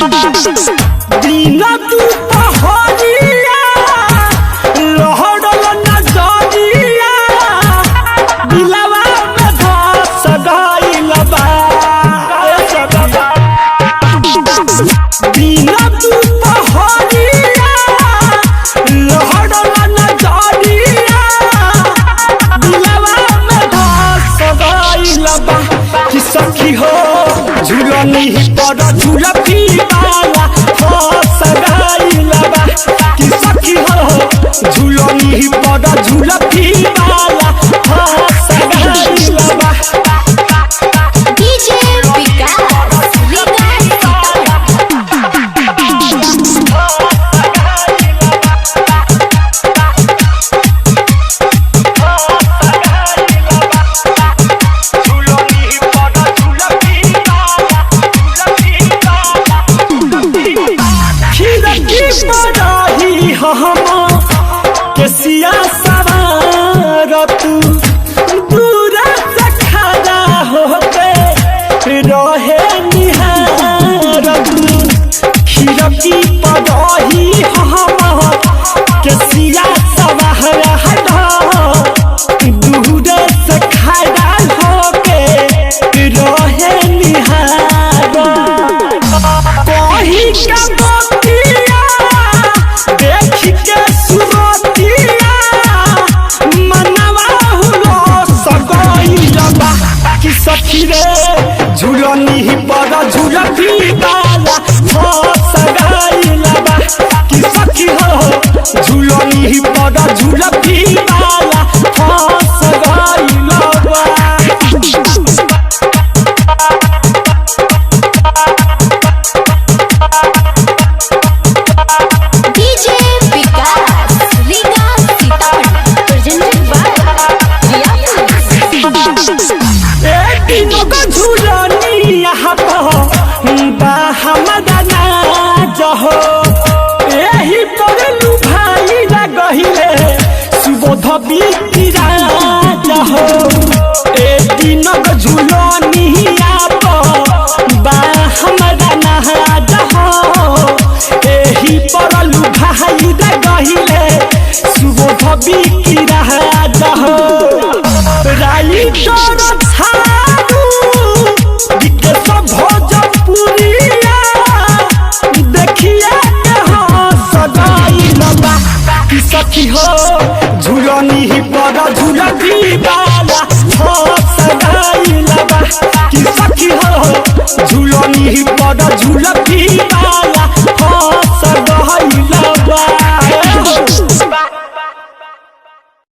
दिन दुपहरिया लहरल नजरिया दिलवा में धस गइल बा। दिन दुपहरिया लहरल नजरिया दिलवा में धस गइल बा। कि सखी हो झूलनी पर झूलती वाला फंस गइल बा। कि सखी हो झूलनी पर झूलती वाला फंस गइल बा। डीजे विकास केसिया सवार तू दूर से खड़ा होके रहे निहार तू खिड़की पर रही हम केसिया सवार दूर से खड़ा होके रहे निहार कहीं का बतिया देख के सुरतिया मनवा हुलो सगइल बा। कि सखी रे झूलनी पर झूलती वाला फंस गइल बा। कि सखी हो झूलनी पर झूलती वाला फंस गइल बा। डीजे विकास प्रेजेंटेड बाय झूलनी यहाँ बा हमारा नाज हो यही पर लुभाई लगहिले सुबोध बिराज हो। ए दिनक झूलनी बा हमारा नाज हो यही पर लुभाई लगहिले सुबोध बिराज हो। राई तोर छाड़ू विकेश भोजपुरिया देखिए हंस गइल बा। कि सखी हो झूलनी पर झूलती वाला फंस गइल बा। कि सखी हो झूलनी पर झूलती